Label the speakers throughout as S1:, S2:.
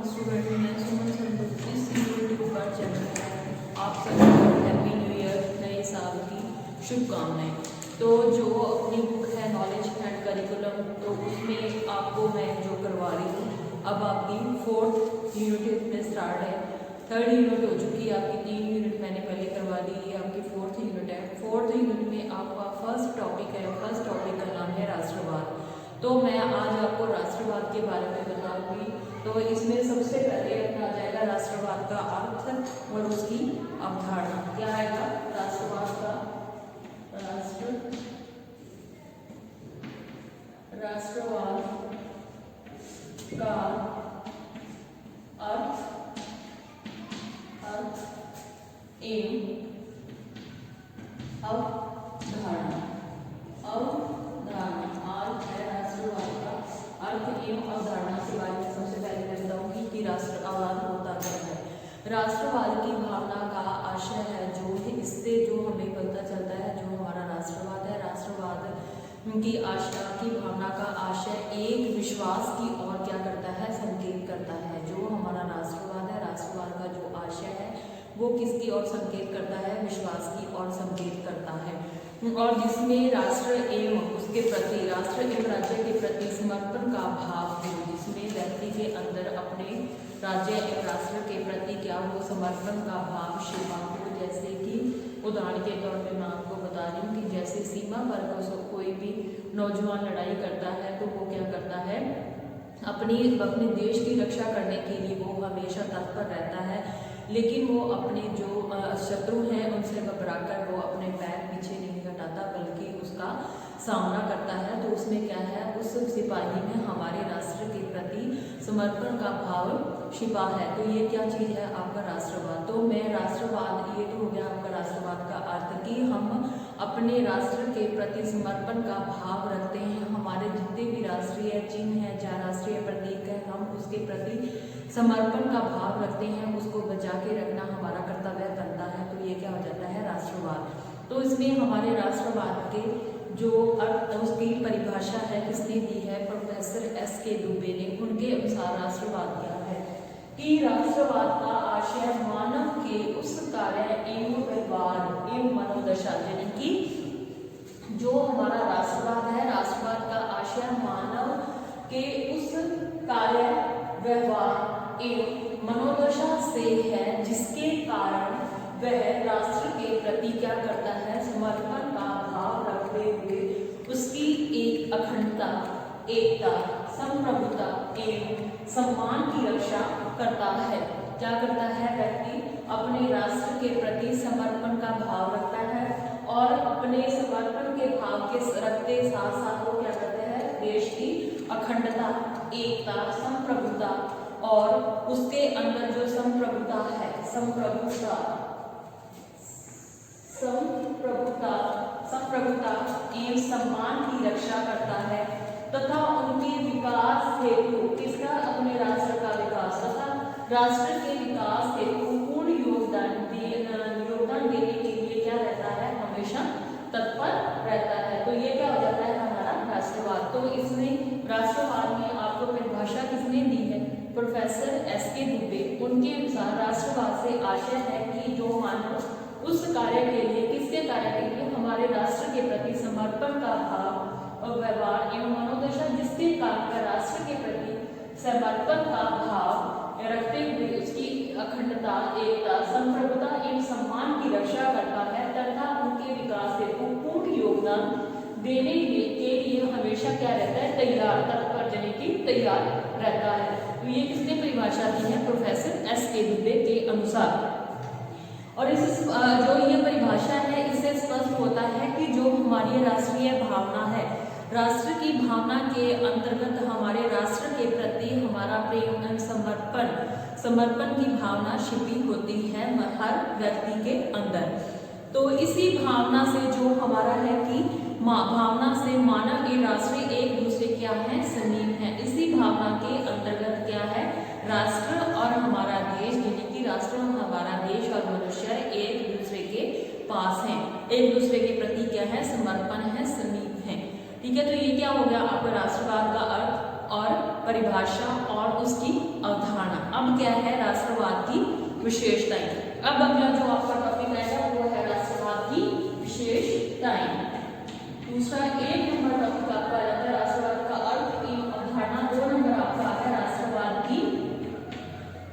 S1: Student, मैं सुमन संधू इस YouTube पर चैनल में आप सभी को हैप्पी न्यू ईयर, नए साल की शुभकामनाएं। तो जो अपनी बुक है नॉलेज एंड करिकुलम, तो उसमें आपको मैं जो करवा रही हूँ, अब आपकी 4th यूनिट इसमें स्टार्ट है। 3rd यूनिट हो चुकी है आपकी, 3 यूनिट मैंने पहले करवा दी, ये आपकी 4th यूनिट है। 4th यूनिट में आपका फर्स्ट टॉपिक है, फर्स्ट टॉपिक का नाम है राष्ट्रवाद। तो मैं आज आपको राष्ट्रवाद के बारे में बताऊंगी। तो इसमें सबसे पहले आ जाएगा राष्ट्रवाद का अर्थ और उसकी अवधारणा। क्या आएगा राष्ट्रवाद का राष्ट्रवाद का अर्थ एवं अवधारणा। आज है राष्ट्रवाद का अर्थ एवं अवधारणा के बारे में सबसे पहले मैं बताऊंगी कि राष्ट्रवाद होता क्या है। राष्ट्रवाद की भावना का आशय है जो है, इससे जो हमें पता चलता है जो हमारा राष्ट्रवाद है, राष्ट्रवाद की आशा की भावना का आशय एक विश्वास की ओर क्या करता है, संकेत करता है। जो हमारा राष्ट्रवाद है, राष्ट्रवाद का जो आशय है वो किसकी ओर संकेत करता है, विश्वास की ओर संकेत करता है, और जिसमें राष्ट्र एवं उसके प्रति, राष्ट्र एवं राज्य के प्रति समर्पण का भाव हो, जिसमें व्यक्ति के अंदर अपने राज्य एवं राष्ट्र के प्रति क्या हो, समर्पण का भाव शिवा हो। जैसे कि उदाहरण के तौर पे मैं आपको बता रही हूँ कि जैसे सीमा पर कोई भी नौजवान लड़ाई करता है तो वो क्या करता है, अपने देश की रक्षा करने के लिए वो हमेशा तत्पर रहता है, लेकिन वो अपने जो शत्रु हैं उनसे घबराकर वो अपने पैर पीछे नहीं हटाता बल्कि उसका सामना करता है। तो उसमें क्या है, उस सिपाही में हमारे राष्ट्र के प्रति समर्पण का भाव छिपा है। तो ये क्या चीज़ है, आपका राष्ट्रवाद। तो मैं राष्ट्रवाद, ये तो हो गया आपका राष्ट्रवाद का अर्थ कि हम अपने राष्ट्र के प्रति समर्पण का भाव रखते हैं। हमारे जितने भी राष्ट्रीय चिन्ह है, चाहे राष्ट्रीय प्रतीक है, हम उसके प्रति समर्पण का भाव रखते हैं, उसको बचा के रखना हमारा कर्तव्य बनता है। तो ये क्या हो जाता है, राष्ट्रवाद। तो इसमें हमारे राष्ट्रवाद के जो अर्थ, उसकी परिभाषा है किसने दी है, प्रोफेसर S.K. दुबे ने। उनके अनुसार राष्ट्रवाद क्या है कि राष्ट्रवाद का आशय मानव के उस कार्य एवं व्यवहार एवं मनोदशा, यानी कि जो हमारा राष्ट्रवाद है, राष्ट्रवाद का आशय मानव के उस कार्य व्यवहार एवं मनोदशा से है जिसके कारण वह राष्ट्र के प्रति क्या करता है, समर्पण का भाव रखते हुए उसकी एक अखंडता, एकता, संप्रभुता एवं सम्मान की रक्षा करता है। क्या करता है, व्यक्ति अपने राष्ट्र के प्रति समर्पण का भाव रखता है और अपने समर्पण के भाव के रखते साथ साथ वो क्या करते हैं, देश की अखंडता, एकता, संप्रभुता और उसके अंदर जो संप्रभुता है, संप्रभुता एवं सम्मान की रक्षा करता है तथा उनके विकास हेतु, किसका, अपने राष्ट्र का विकास तथा राष्ट्र के विकास हेतु पूर्ण योगदान देने के लिए क्या रहता है, हमेशा तत्पर रहता है। तो ये क्या हो जाता है, हमारा राष्ट्रवाद। तो इसमें राष्ट्रवाद में आपको परिभाषा किसने दी है, प्रोफेसर S.K. दुबे। उनके अनुसार राष्ट्रवाद से आशय है कि जो मानव उस कार्य के लिए, किसके कार्य के लिए, हमारे राष्ट्र के प्रति समर्पण का भाव और व्यवहार एवं मनोदशा, जिसके कारण राष्ट्र के प्रति समर्पण का भाव रखते हुए उसकी अखंडता, एकता, संप्रभुता एवं सम्मान की रक्षा करता है तथा उनके विकास हेतु पूर्ण योगदान देने के लिए हमेशा क्या रहता है, तैयार, तत्पर, यानी कि तैयार रहता है। तो ये किसने परिभाषा दी है, प्रोफेसर S.K. दुबे के अनुसार। और इस जो ये परिभाषा है, इससे स्पष्ट होता है कि जो हमारी राष्ट्रीय भावना है, राष्ट्र की भावना के अंतर्गत हमारे राष्ट्र के प्रति हमारा प्रेम एवं समर्पण की भावना छिपी होती है हर व्यक्ति के अंदर। तो इसी भावना से जो हमारा है कि भावना से मानव के राष्ट्र एक दूसरे क्या है, समीप है। इसी भावना के अंतर्गत क्या है, राष्ट्र और हमारा देश, यानी कि राष्ट्र हमारा देश और मनुष्य एक दूसरे के पास हैं, एक दूसरे के प्रति क्या है, समर्पण है, समीप है। ठीक है, तो ये क्या हो गया आपका राष्ट्रवाद का अर्थ और परिभाषा और उसकी अवधारणा। अब अब क्या है, राष्ट्रवाद की विशेषताएं। अब अगला जो आपका टॉपिक आएगा वो है राष्ट्रवाद की विशेषताएं। दूसरा 1 नंबर टॉपिक आपका आ जाता है राष्ट्रवाद का अर्थ एवं अवधारणा। 2 नंबर आपका है राष्ट्रवाद की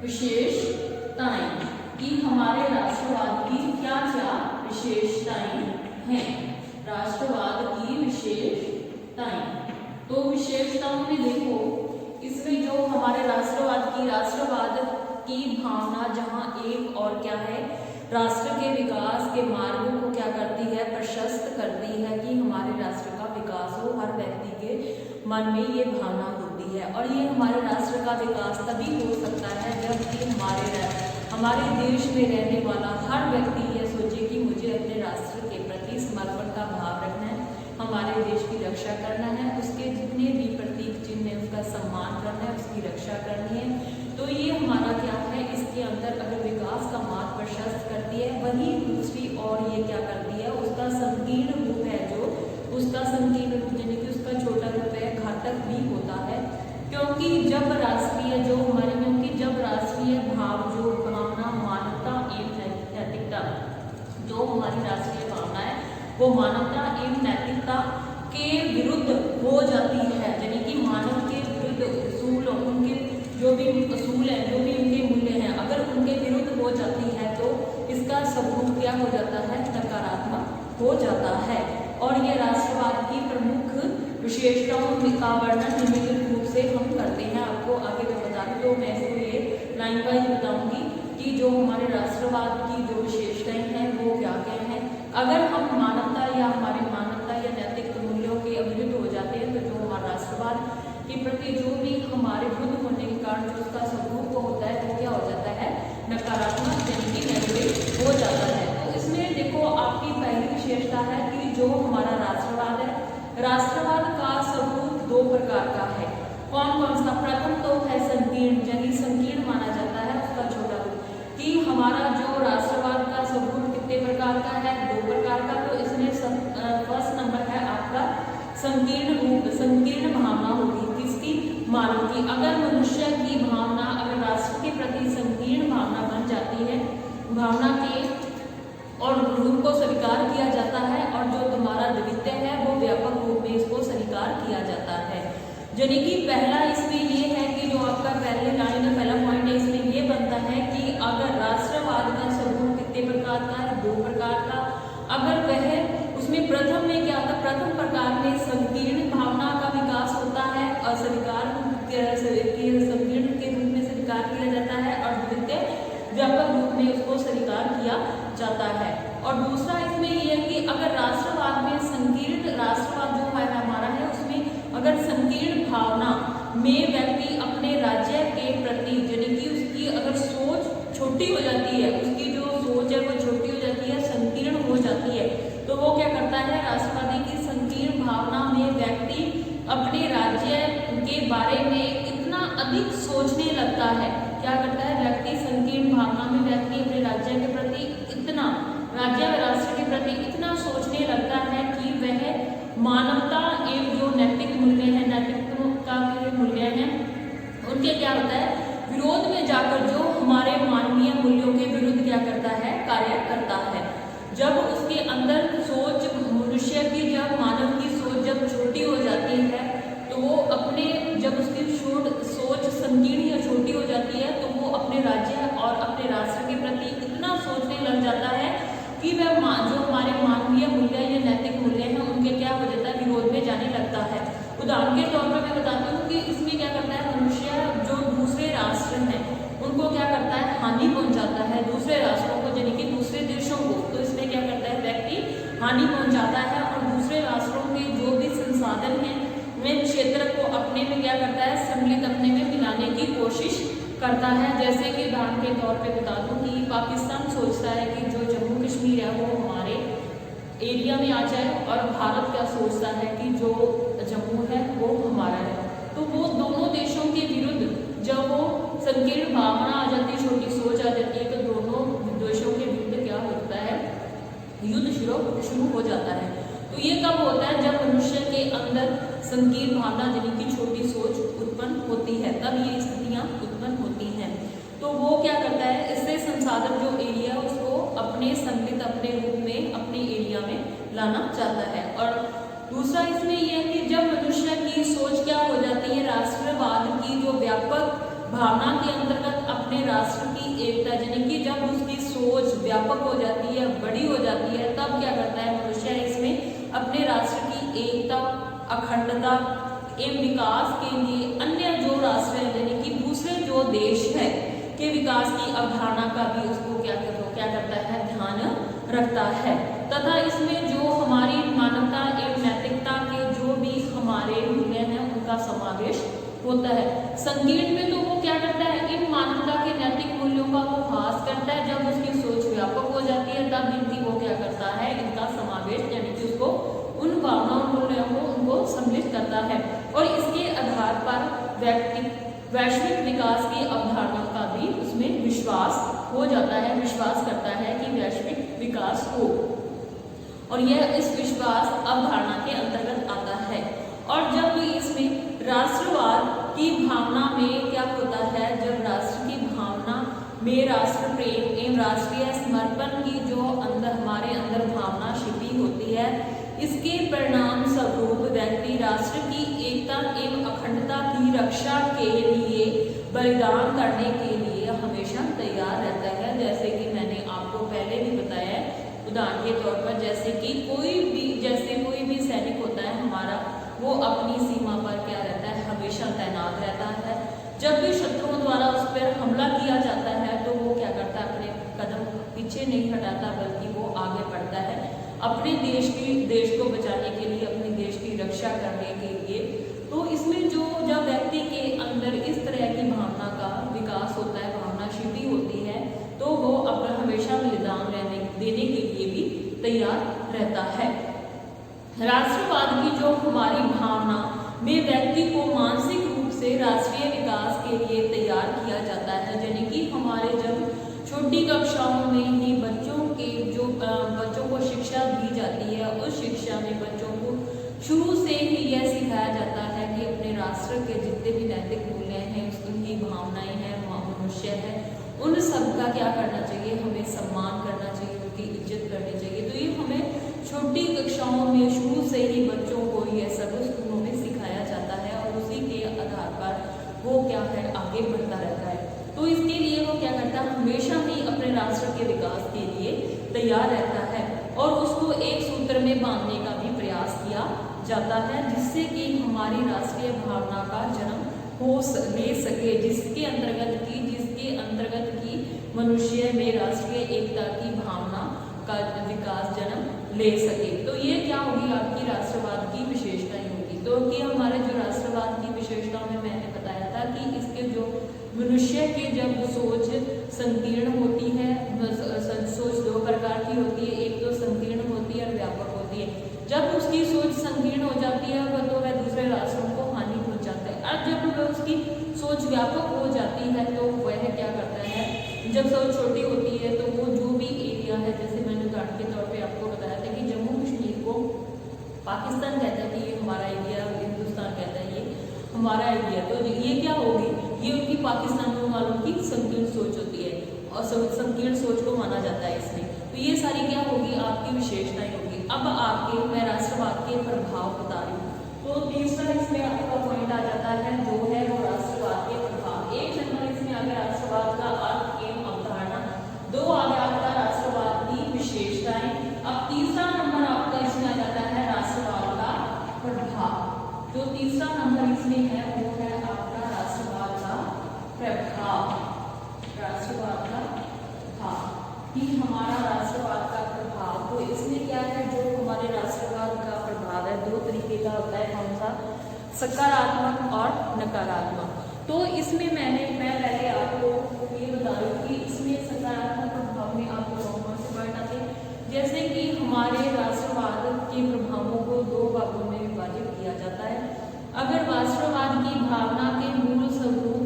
S1: विशेषताएं, कि हमारे राष्ट्रवाद की क्या क्या विशेषताएं हैं। राष्ट्रवाद की विशेषताएं, तो विशेषताओं में देखो, इसमें जो हमारे राष्ट्रवाद की भावना जहां एक और क्या है, राष्ट्र के विकास के मार्ग को क्या करती है, प्रशस्त करती है कि हमारे राष्ट्र का विकास हो। हर व्यक्ति के मन में ये भावना होती है और ये हमारे राष्ट्र का विकास तभी हो सकता है जबकि हमारे देश में रहने वाला हर व्यक्ति ये सोचे कि मुझे अपने राष्ट्र के प्रति समर्पण का भाव रखना है, हमारे देश की रक्षा करना है, उसके जितने भी प्रतीक चिन्ह है उसका सम्मान करना है, उसकी रक्षा करनी है। तो ये हमारा क्या है, इसके अंदर अगर विकास का मार्ग प्रशस्त करती है, वही दूसरी और ये क्या करती है, उसका संकीर्ण रूप है, जो उसका संकीर्ण रूप यानी कि उसका छोटा रूप है, घातक भी होता है। क्योंकि जब राष्ट्रीय जो हमारे क्योंकि जब राष्ट्रीय भाव जो भावना मानवता एवं नैतिकता, जो हमारी राष्ट्रीय भावना है वो मानवता एवं नैतिकता के विरुद्ध हो जाती है, यानी कि मानव के विरुद्ध उसूल, उनके जो भी उसूल है, जो भी उनके मूल्य हैं, अगर उनके विरुद्ध हो जाती है तो इसका सबूत क्या हो जाता है, नकारात्मक हो जाता है। और ये राष्ट्रवाद की प्रमुख विशेषताओं का वर्णन निम्नलिखित रूप से हम करते हैं। आपको आगे मैं बता दूं तो मैं इसको ये लाइन वाइज बताऊंगी कि जो हमारे राष्ट्रवाद की जो विशेषताएं हैं वो क्या क्या हैं। अगर हम मानवता या नैतिक मूल्यों के विरुद्ध हो जाते हैं तो जो हमारा राष्ट्रवाद के प्रति जो भी हमारे विरुद्ध होने के कारण जो उसका स्वरूप होता है वो क्या हो जाता है, नकारात्मक यानी कि नेगेटिव हो जाता है। तो इसमें देखो आपकी पहली विशेषता है कि जो हमारा राष्ट्रवाद है, राष्ट्रवाद का स्वरूप 2 प्रकार का है। कौन कौन सा? प्रथम तो है संकीर्ण, यानी संकीर्ण माना जाता है उसका छोटा रूप, कि हमारा जो राष्ट्रवाद का स्वरूप कितने प्रकार का है, 2 प्रकार का। तो इसमें फर्स्ट नंबर है आपका संकीर्ण रूप, संकीर्ण भावना होगी किसकी, मानव की। अगर मनुष्य की भावना अगर राष्ट्र के प्रति संकीर्ण भावना बन जाती है, भावना के और रूप को स्वीकार किया जाता है और जो तुम्हारा द्वितीय है वो व्यापक रूप में इसको स्वीकार किया जाता है। यानी कि पहला इसमें ये है कि जो आपका पहले लाइन में पहला पॉइंट है इसमें ये बनता है कि अगर राष्ट्रवाद का स्वरूप कितने प्रकार का है, 2 प्रकार का। अगर वह उसमें प्रथम में क्या होता है, प्रथम प्रकार में संकीर्ण भावना का विकास होता है और संकीर्ण के रूप में स्वीकार किया जाता है और द्वितीय व्यापक रूप में उसको स्वीकार किया जाता है। और दूसरा इसमें यह है कि अगर राष्ट्रवाद में संकीर्ण राष्ट्रवाद जो है हमारा है उसमें अगर संकीर्ण भावना में व्यक्ति अपने राज्य के प्रति यानी कि उसकी अगर सोच छोटी हो जाती है, उसकी जो सोच है वो छोटी हो जाती है, संकीर्ण हो जाती है, तो वो क्या करता है, राष्ट्रवादी की संकीर्ण भावना में व्यक्ति अपने राज्य के बारे में इतना अधिक सोचने लगता है। क्या करता है व्यक्ति, संकीर्ण भावना में व्यक्ति अपने राज्य के प्रति इतना, राज्य व राष्ट्र के प्रति इतना सोचने लगता है कि वह मानवता एवं जो नैतिक मूल्य है, नैतिकता के मूल्य हैं, उनके क्या होता है विरोध में जाकर जो हमारे मानवीय मूल्यों के विरुद्ध क्या करता है, कार्य करता है। जब उसके अंदर सोच मनुष्य की, जब मानव की सोच जब छोटी हो जाती है तो वो अपने, जब उसकी सोच संकीर्ण या छोटी हो जाती है तो वो अपने राज्य और अपने राष्ट्र के प्रति इतना सोचने लग जाता है कि वह जो हमारे मानवीय मूल्य या नैतिक मूल्य हैं उनके क्या हो जाता है, विरोध में जाने लगता है। उदाहरण के तौर पर मैं बताती हूँ कि इसमें क्या करता है मनुष्य, जो दूसरे राष्ट्र हैं उनको क्या करता है, हानि पहुंचाता है, दूसरे राष्ट्रों को यानी कि दूसरे देशों को। तो इसमें क्या करता है व्यक्ति हानि पहुंचाता है और दूसरे राष्ट्रों के जो भी संसाधन हैं वे क्षेत्र को अपने में क्या करता है, सम्मिलित अपने में मिलाने की कोशिश करता है। जैसे कि उदाहरण के तौर पे बता दूं कि पाकिस्तान सोचता है कि जो जम्मू कश्मीर है वो हमारे एरिया में आ जाए और भारत क्या सोचता है कि जो जम्मू है वो हमारा है। तो वो दोनों देशों के विरुद्ध जब वो संकीर्ण भावना आ जाती है, छोटी सोच आ जाती है, तो दोनों देशों के विरुद्ध क्या होता है, युद्ध शुरू हो जाता है। तो ये कब होता है, जब मनुष्य के अंदर संकीर्ण भावना यानी कि छोटी सोच उत्पन्न होती है, तब ये स्थितियां उत्पन्न होती हैं। तो वो क्या करता है, इससे संसाधन जो एरिया उसको अपने संगठित अपने रूप में अपने एरिया में लाना चाहता है। और दूसरा इसमें यह है कि जब मनुष्य की सोच क्या हो जाती है, राष्ट्रवाद की जो व्यापक भावना के अंतर्गत अपने राष्ट्र की एकता, यानी कि जब उसकी सोच व्यापक हो जाती है, बड़ी हो जाती है, तब क्या करता है मनुष्य इसमें अपने राष्ट्र की एकता, अखंडता एवं विकास के लिए अन्य जो राष्ट्र है यानी कि दूसरे जो देश है के विकास की अवधारणा का भी उसको क्या करता है, ध्यान रखता है। तथा इसमें जो हमारी मानवता एवं नैतिकता के जो भी हमारे मूल्य हैं उनका समावेश होता है। संकीर्ण में तो वो क्या करता है, इन मानवता के नैतिक मूल्यों का वो ह्रास करता है। जब उसकी सोच व्यापक हो जाती है तब इनकी वो क्या करता है, इनका समावेश यानी कि उसको उन भावनाओं मूल्यों को उनको सम्मिलित करता है। और इसके आधार पर वैश्विक विकास की अवधारणा का भी उसमें विश्वास हो जाता है, विश्वास करता है कि वैश्विक विकास हो, और यह इस विश्वास अवधारणा के अंतर्गत आता है। और जब इसमें राष्ट्रवाद की भावना में क्या होता है, जब राष्ट्र की भावना में राष्ट्र प्रेम एवं राष्ट्रीय समर्पण की जो हमारे अंदर भावना छिपी होती है, इसके परिणाम स्वरूप व्यक्ति राष्ट्र की एकता एवं अखंडता की रक्षा के लिए बलिदान करने के लिए हमेशा तैयार रहता है। जैसे कि मैंने आपको पहले भी बताया है, उदाहरण के तौर पर जैसे कि कोई भी सैनिक होता है हमारा, वो अपनी सीमा पर क्या रहता है, हमेशा तैनात रहता है। जब भी शत्रुओं द्वारा उस पर हमला किया जाता है तो वो क्या करता है, अपने कदम पीछे नहीं हटाता बल्कि वो आगे बढ़ता है अपने देश को बचाने के लिए, अपने देश की रक्षा करने के लिए। तो इसमें जो जब व्यक्ति के अंदर इस तरह की भावना का विकास होता है, भावना छिपी होती है, तो वो अपना हमेशा बलिदान देने के लिए भी तैयार रहता है। राष्ट्रवाद की जो हमारी भावना में व्यक्ति को मानसिक रूप से राष्ट्रीय विकास के लिए तैयार किया जाता है, यानी कि हमारे जब छोटी कक्षाओं में ही बच्चों को शिक्षा दी जाती है, उस शिक्षा में बच्चों को शुरू से ही यह सिखाया जाता है कि अपने राष्ट्र के जितने भी नैतिक मूल्य हैं, उनकी भावनाएं हैं, मनुष्य है, उन सब का क्या करना चाहिए, हमें सम्मान करना चाहिए, उनकी इज्जत करनी चाहिए। तो ये हमें छोटी कक्षाओं में शुरू से ही बच्चों को यह सब स्कूलों में सिखाया जाता है, और उसी के आधार पर वो क्या है, आगे बढ़ता रहता है। तो इसके लिए वो क्या करता है, हमेशा ही अपने राष्ट्र के विकास के लिए तैयार रहता है, और उसको एक सूत्र में बांधने का भी प्रयास किया जाता है, जिससे कि हमारी राष्ट्रीय भावना का जन्म ले सके, जिसके अंतर्गत की मनुष्य में राष्ट्रीय एकता की भावना का विकास जन्म ले सके। तो ये क्या होगी, आपकी राष्ट्रवाद की विशेषताएं होगी। तो कि हमारे जो राष्ट्रवाद की विशेषताओं में मैंने बताया था कि इसके जो मनुष्य के जब सोच संकीर्ण होती है, सोच दो प्रकार की होती है, एक तो संकीर्ण होती है और व्यापक होती है। जब उसकी सोच संकीर्ण हो जाती है तो वह दूसरे राष्ट्रों को हानि पहुंचाता है। अब जब उसकी सोच व्यापक हो जाती है तो वह क्या करता है, जब सोच छोटी होती है तो वो जो भी एरिया है, जैसे मैंने उदाहरण के तौर पे आपको बताया था कि जम्मू कश्मीर को पाकिस्तान कहता है कि ये हमारा एरिया, हिंदुस्तान कहता है ये हमारा एरिया, तो ये क्या होगी, ये उनकी पाकिस्तान वालों की संकीर्ण सोच होती है, और संकीर्ण सोच को माना जाता है इसमें। तो ये सारी क्या होगी, आपकी विशेषताएं होगी। अब आपके मैं राष्ट्रवाद के प्रभाव बता रही हूँ। तो तीसरा इसमें आपका पॉइंट आ जाता है जो है वो राष्ट्रवाद के प्रभाव। एक नंबर इसमें आगे राष्ट्रवाद का अर्थ एवं अवधारणा, दो आगे आपका राष्ट्रवाद की विशेषताएं, अब तीसरा नंबर आपका इसमें आ जाता है राष्ट्रवाद का प्रभाव। जो तीसरा नंबर इसमें है वो है आपका राष्ट्रवाद का प्रभाव। राष्ट्रवाद का प्रभाव कि हमारा राष्ट्रवाद का प्रभाव, तो इसमें क्या है, जो हमारे राष्ट्रवाद का प्रभाव है दो तरीके का होता है, कौन सा, सकारात्मक और नकारात्मक। तो इसमें मैं पहले आपको ये बता रही हूँ कि इसमें सकारात्मक प्रभाव में आपको कौन से पॉइंट आते हैं। जैसे कि हमारे राष्ट्रवाद के प्रभावों को दो भागों में विभाजित किया जाता है। अगर राष्ट्रवाद की भावना के मूल स्वरूप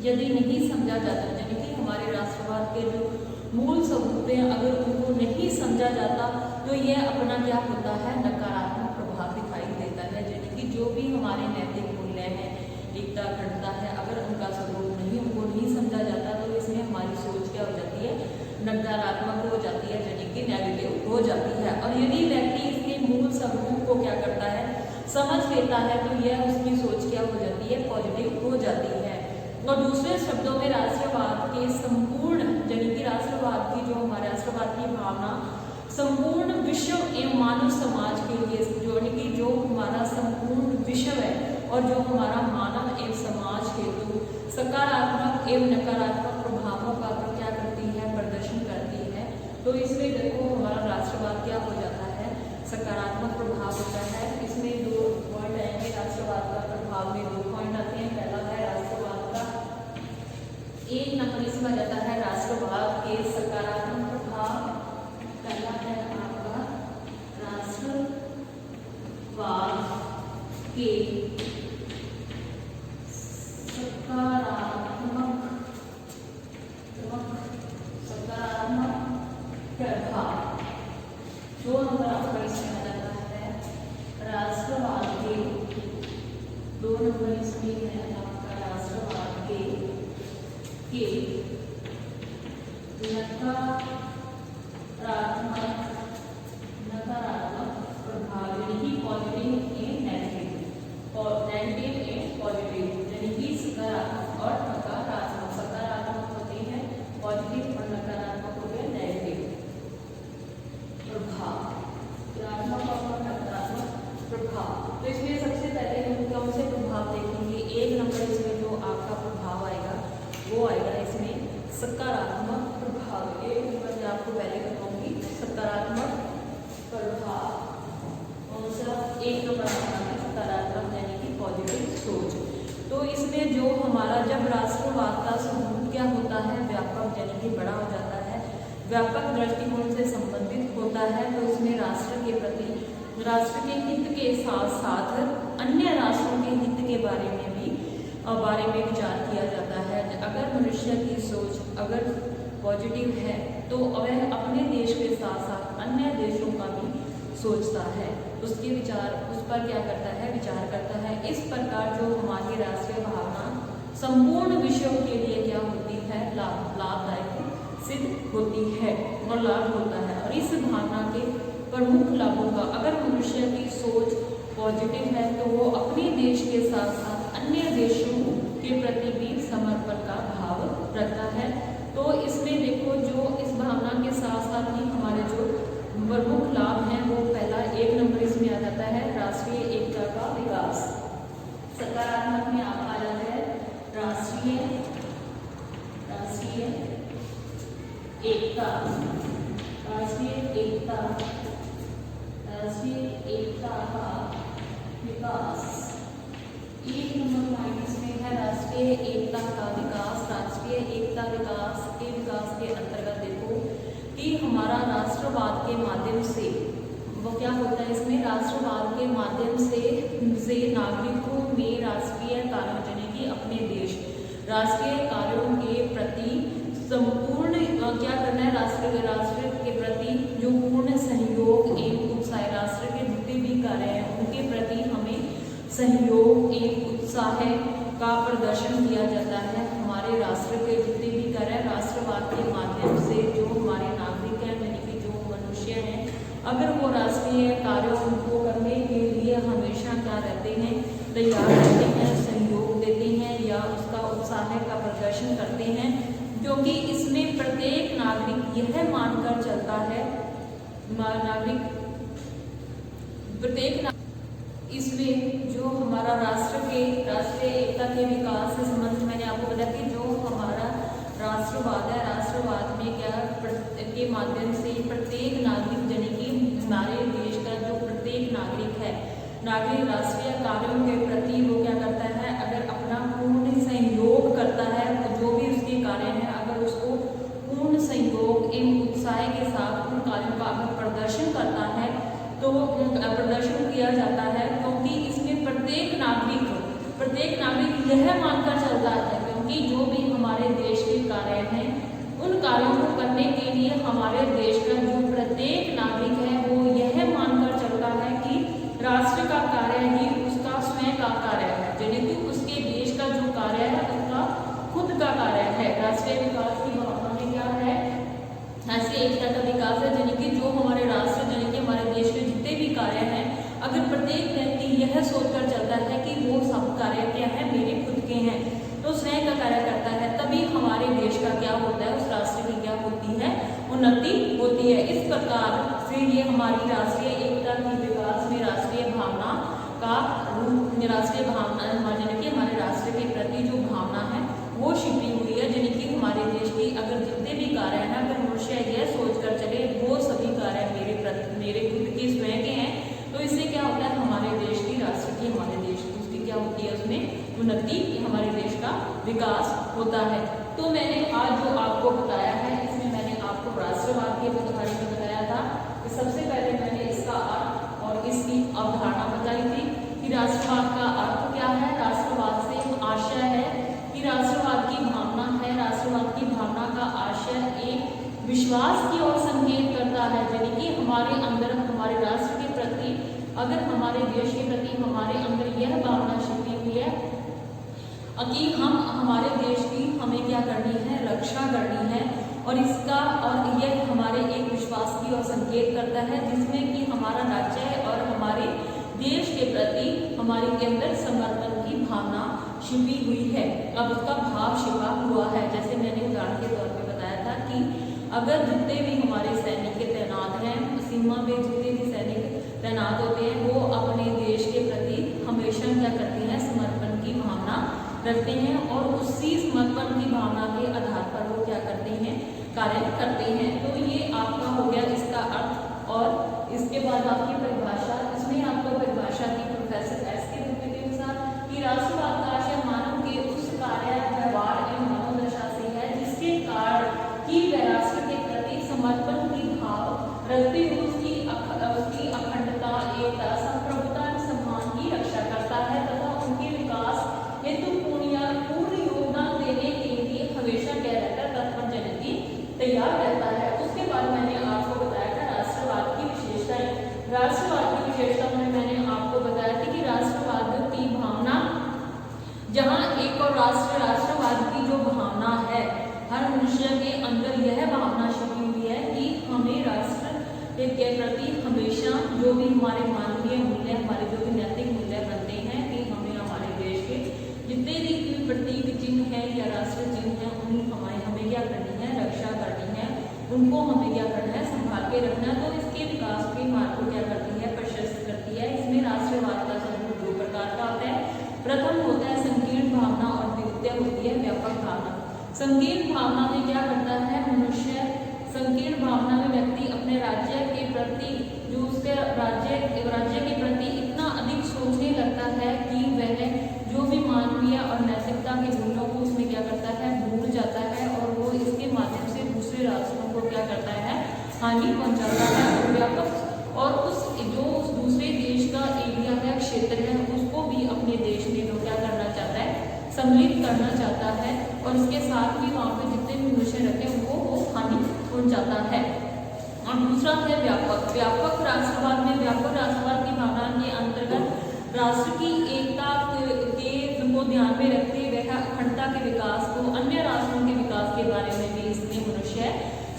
S1: यदि नहीं समझा जाता, यानी कि हमारे राष्ट्रवाद के जो मूल स्वरूप हैं अगर उनको नहीं समझा जाता तो यह अपना क्या होता है, नकारात्मक प्रभाव दिखाई देता है। यानी कि जो भी हमारे नैतिक मूल्य हैं, एकता, अखंडता है, अगर उनका स्वरूप उनको नहीं समझा समझ लेता है तो यह उसकी सोच क्या हो जाती है, पॉजिटिव हो जाती है। और दूसरे शब्दों में राष्ट्रवाद के संपूर्ण यानी कि राष्ट्रवाद की जो हमारे राष्ट्रवाद की भावना संपूर्ण विश्व एवं मानव समाज के लिए यानी कि जो हमारा संपूर्ण विश्व है और जो हमारा मानव एवं समाज हेतु सकारात्मक एवं नकारात्मक प्रभावों का क्या करती है, प्रदर्शन करती है। तो इसमें देखो हमारा राष्ट्रवाद क्या हो जाता है, सकारात्मक प्रभाव होता है। इसमें 2 पॉइंट आएंगे, राष्ट्रवाद का प्रभाव में 2 पॉइंट आते हैं। पहला है राष्ट्रवाद का 1 नंबर इसमें जाता है राष्ट्रवाद के सकारात्मक प्रभाव। पहला है आपका राष्ट्रवाद के सकारात्मक प्रभाव। 2 नंबर आपका इसमें आ जाता है राष्ट्रवाद के 2 नंबर इसमें है आपका राष्ट्रवाद के नकारात्मक प्रभाव यानी कि पॉजिटिव एंड नेगेटिव और नेगेटिव एंड पॉजिटिव यानी कि सकारात्मक और नकारात्मक। सकारात्मक होते हैं पॉजिटिव और नकारात्मक होते हैं नेगेटिव प्रभाव, सकारात्मक और नकारात्मक प्रभाव। तो इसमें सबसे पहले हम कौन से प्रभाव देखेंगे, 1 नंबर इसमें जो आपका प्रभाव आएगा वो आएगा इसमें सकारात्मक प्रभाव। 1 नंबर मैं आपको पहले बताऊंगी सकारात्मक प्रभाव। कौन सा 1 नंबर आता है सकारात्मक यानी कि पॉजिटिव सोच। तो इसमें जो हमारा जब राष्ट्रवाद का स्वरूप क्या होता है, व्यापक यानी कि बड़ा हो जाता है, व्यापक दृष्टिकोण से संबंधित होता है। तो इसमें राष्ट्र के प्रति राष्ट्र के हित के साथ साथ अन्य राष्ट्रों के हित के बारे में विचार किया जाता है। अगर मनुष्य की सोच अगर पॉजिटिव है तो वह अपने देश के साथ साथ अन्य देशों का भी सोचता है, उसके विचार उस पर क्या करता है, विचार करता है। इस प्रकार जो हमारी राष्ट्रीय भावना संपूर्ण विश्व के लिए क्या होती है, लाभदायक सिद्ध होती है और लाभ होता है। और इस भावना के प्रमुख लाभों का अगर मनुष्य की सोच पॉजिटिव है तो वो अपने देश के साथ साथ अन्य देशों के प्रति भी समर्पण का भाव रखता है। तो इसमें देखो जो इस भावना के साथ साथ ही हमारे जो प्रमुख लाभ हैं वो पहला 1 नंबर इसमें आ जाता है राष्ट्रीय एकता का विकास। सकारात्मक में आ जाता है राष्ट्रीय एकता, राष्ट्रीय एकता का विकास। 1 नंबर पॉइंट इसमें है राष्ट्रीय एकता का विकास। राष्ट्रीय एकता विकास के अंतर्गत देखो कि हमारा राष्ट्रवाद के माध्यम से वो क्या होता है, इसमें राष्ट्रवाद के माध्यम से नागरिकों में राष्ट्रीय कार्यों यानी कि अपने देश राष्ट्रीय कार्यों के प्रति संपूर्ण क्या करना है, राष्ट्र के प्रति जो पूर्ण सहयोग एवं उत्साह, राष्ट्र के जितने भी कार्य हैं उनके प्रति हमें सहयोग एवं उत्साह का प्रदर्शन किया जाता है। हमारे राष्ट्र के जितने भी कार्य राष्ट्रवाद के माध्यम से जो हमारे नागरिक हैं यानी कि जो मनुष्य हैं अगर वो राष्ट्रीय कार्यों को करने के लिए हमेशा क्या रहते हैं, तैयार रहते हैं, सहयोग देते हैं या उसका उत्साह का प्रदर्शन करते हैं, क्योंकि इसमें प्रत्येक नागरिक यह मानकर चलता है, इसमें जो हमारा राष्ट्रीय एकता के विकास से संबंधित मैंने आपको बताया कि जो हमारा राष्ट्रवाद है, राष्ट्रवाद में क्या के माध्यम से प्रत्येक नागरिक यानी कि हमारे देश का जो प्रत्येक नागरिक है, नागरिक राष्ट्रीय कार्यों के प्रति वो क्या करता है, अगर अपना पूर्ण सहयोग करता है, जो भी उसके कार्य हैं अगर उसको पूर्ण सहयोग एवं उत्साह के साथ उन कार्यों का अगर प्रदर्शन करता है तो प्रदर्शन किया जाता है, क्योंकि इसमें प्रत्येक नागरिक यह मानकर चलता है क्योंकि जो भी हमारे देश के कार्य हैं उन कार्यों को करने के लिए हमारे देश का जो प्रत्येक नागरिक है वो यह मानकर चलता है कि राष्ट्र का कार्य ही उसका स्वयं का कार्य है, यानी कि उसके देश का जो कार्य है उसका खुद का कार्य है। राष्ट्रीय विकास की भावना में क्या है, राष्ट्रीय एकता का विकास है, यानी कि जो हमारे राष्ट्र यानी कि हमारे देश के जितने भी कार्य हैं अगर प्रत्येक व्यक्ति यह सोचकर चलता है कि वो सब कार्य क्या है मेरे खुद के हैं, तो स्वयं का कार्य करता है, तभी हमारे देश का क्या होता है, उस राष्ट्र की क्या होती है, उन्नति होती है। इस प्रकार से ये हमारी राष्ट्रीय एकता की विकास में राष्ट्रीय भावना का राष्ट्रीय भावना यानी कि हमारे राष्ट्र के प्रति जो भावना है वो छिपी हुई है, यानी कि हमारे देश की अगर जितने भी कार्य है ना, अगर मनुष्य यह सोचकर चले वो सभी कार्य मेरे खुद के स्वयं के हैं, तो इससे क्या होता है, हमारे देश की राष्ट्र की हमारे देश की उसकी क्या होती है, उसमें उन्नति, हमारे देश का विकास होता है। तो मैंने आज जो आपको बताया है इसमें मैंने आपको राष्ट्रवाद के बारे में बताया था कि सबसे पहले मैंने इसका अर्थ और इसकी अवधारणा बताई थी कि राष्ट्रवाद का अर्थ क्या है, राष्ट्रवाद से आशय है कि राष्ट्रवाद की भावना है, राष्ट्रवाद की भावना का आशय एक विश्वास की ओर संकेत करता है, यानी कि हमारे अंदर हमारे राष्ट्र के प्रति, अगर हमारे देश के प्रति हमारे अंदर यह भावना छिपी हुई है कि हम हमारे देश की हमें क्या करनी है, रक्षा करनी है, और इसका और यह हमारे एक विश्वास की ओर संकेत करता है जिसमें कि हमारा राज्य और हमारे देश के प्रति हमारे के अंदर समर्पण की भावना छिपी हुई है। अब उसका भाव छिपा हुआ है, जैसे मैंने उदाहरण के तौर पे बताया था कि अगर जितने भी हमारे सैनिक तैनात हैं, सीमा पे जितने भी सैनिक तैनात होते हैं, वो अपने देश के प्रति हमेशा क्या करते हैं, समर्पण की भावना रखते हैं, और उसी समर्पण की भावना के आधार पर वो क्या करते हैं, कार्य करते हैं। तो ये आपका हो गया इसका अर्थ। और इसके बाद आपकी परिभाषा, इसमें आपको परिभाषा की प्रोफेसर एस के के अनुसार कि राष्ट्रवाद का आशय मानव के उस कार्य, व्यवहार एवं मनोदशा से है जिसके कारण कि वह राष्ट्र के प्रति समर्पण की भाव रखते हुए उसकी अखंडता, एकता, संप्रभुता एवं सम्मान की रक्षा करता है तथा उनके विकास हेतु पूर्ण योगदान देने के लिए हमेशा क्या रहता है, तत्पर जनती तैयार रहता है। उसके बाद मैंने आपको बताया था राष्ट्रवाद की विशेषताएं। राष्ट्रवाद की विशेषताओं में मैंने आपको बताया था कि राष्ट्रवाद की भावना, जहां एक और राष्ट्रवाद की जो भावना है, हर मनुष्य के अंदर यह भावना छिपी हुई है कि हमें राष्ट्र के प्रति हमेशा जो भी हमारे मानवीय मूल्य, हमारे जो भी नैतिक मूल्य बनते हैं, कि हमें हमारे देश के जितने भी प्रतीक चिन्ह है या राष्ट्र चिन्ह है, उन्हीं हमें क्या करनी है, रक्षा करनी है, उनको हमें क्या करना है, संभाल के रखना है। तो इसके विकास के मार्ग को क्या करती है, प्रशस्त करती है। इसमें राष्ट्रवाद का स्वरूप दो प्रकार का होता है। प्रथम होता है संकीर्ण भावना और द्वितीय होती है व्यापक भावना। संकीर्ण भावना में क्या करता है मनुष्य, संकीर्ण भावना में व्यक्ति अपने राज्य के प्रति, जो उसके राज्य के प्रति इतना अधिक सोचने लगता है कि वह जो भी मानवीय और नैतिकता के मूल्यों को उसमें क्या करता है, भूल जाता है, और वो इसके माध्यम से दूसरे राष्ट्रों को क्या करता है, हानि पहुंचाता है। और व्यापक और उस दूसरे देश का एरिया है, क्षेत्र है, उसको भी अपने देश में जो क्या करना चाहता है, सम्मिलित करना चाहता है, और इसके साथ ही वहाँ पे जितने भी मनुष्य रहते हैं उनको वो हानि पहुंचाता है। और दूसरा है व्यापक राष्ट्रवाद में, व्यापक राष्ट्रवाद की भावना के अंतर्गत राष्ट्र की एकता को ध्यान में रखते हुए अखंडता के विकास को, अन्य राष्ट्रों के विकास के बारे में भी इसमें मनुष्य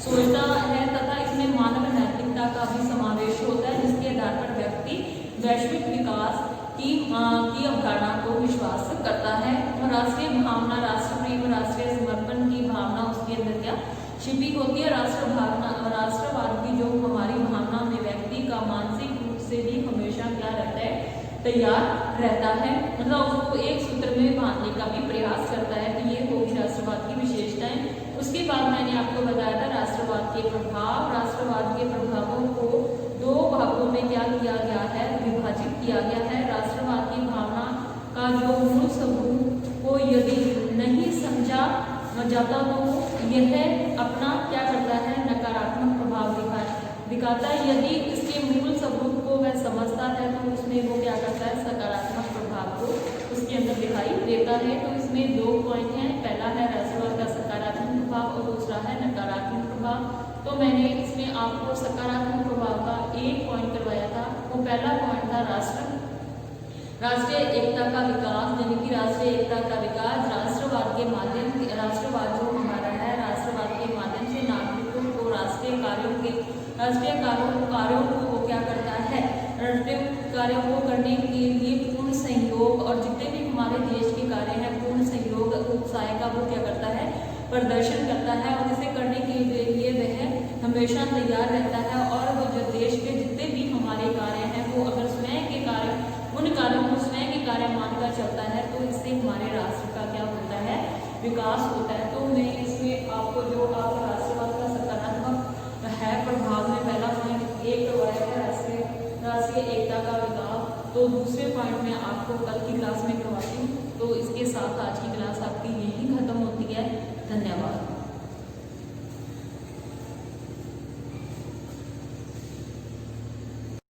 S1: सोचता है, तथा इसमें मानव नैतिकता का भी समावेश होता है, जिसके आधार पर व्यक्ति वैश्विक विकास की अवधारणा को विश्वास करता है। और राष्ट्रीय भावना, राष्ट्र प्रेम, राष्ट्रीय समर्पण की भावना उसके अंदर क्या छिपी होती है। राष्ट्रवाद की जो हमारी भावना में व्यक्ति का मानसिक रूप से भी हमेशा क्या रहता है, तैयार रहता है, मतलब उसको एक सूत्र में बांधने का भी प्रयास करता है। तो ये होगी राष्ट्रवाद की विशेषताएं। उसके बाद मैंने आपको बताया था राष्ट्रवाद के प्रभाव। राष्ट्रवाद के प्रभावों को दो भागों में क्या किया गया है, विभाजित किया गया है। राष्ट्रवाद की भावना का जो मूल स्वरूप को यदि नहीं समझा जाता तो यह अपना क्या करता है, नकारात्मक प्रभाव दिखाता है। यदि इसके मूल स्वरूप को वह समझता है तो उसमें वो क्या करता है, सकारात्मक प्रभाव को उसके अंदर दिखाई देता है। तो इसमें दो पॉइंट हैं, पहला है राष्ट्रवाद का सकारात्मक प्रभाव और दूसरा है नकारात्मक प्रभाव। तो मैंने इसमें आपको सकारात्मक प्रभाव का एक पॉइंट करवाया था। वो पहला पॉइंट था राष्ट्रीय एकता का विकास, यानी कि राष्ट्रीय एकता का विकास राष्ट्रवाद के माध्यम से, राष्ट्रवाद जो हमारा है, राष्ट्रवाद के माध्यम से नागरिकों को राष्ट्रीय कार्यों को वो क्या करता है, कार्यों को करने के लिए पूर्ण सहयोग और जितने भी हमारे देश के कार्य हैं पूर्ण सहयोग उत्साह का वो क्या करता है, प्रदर्शन करता है और इसे करने के लिए वह हमेशा तैयार रहता है। और वो जो देश के जितने भी हमारे कार्य हैं वो अगर स्वयं के कार्य उन कार्यों को स्वयं के कार्य मानकर चलता है तो इससे हमारे राष्ट्र का क्या होता है, विकास होता है। तो मैं इसमें आपको जो आपका राष्ट्रवाद का सकारात्मक है प्रभाव में पहला पॉइंट एक करवाया है राष्ट्रीय एकता का विकास। तो दूसरे पॉइंट में आपको कल की क्लास में करवाती हूँ। तो इसके साथ आज की क्लास आपकी यही खत्म होती है। धन्यवाद।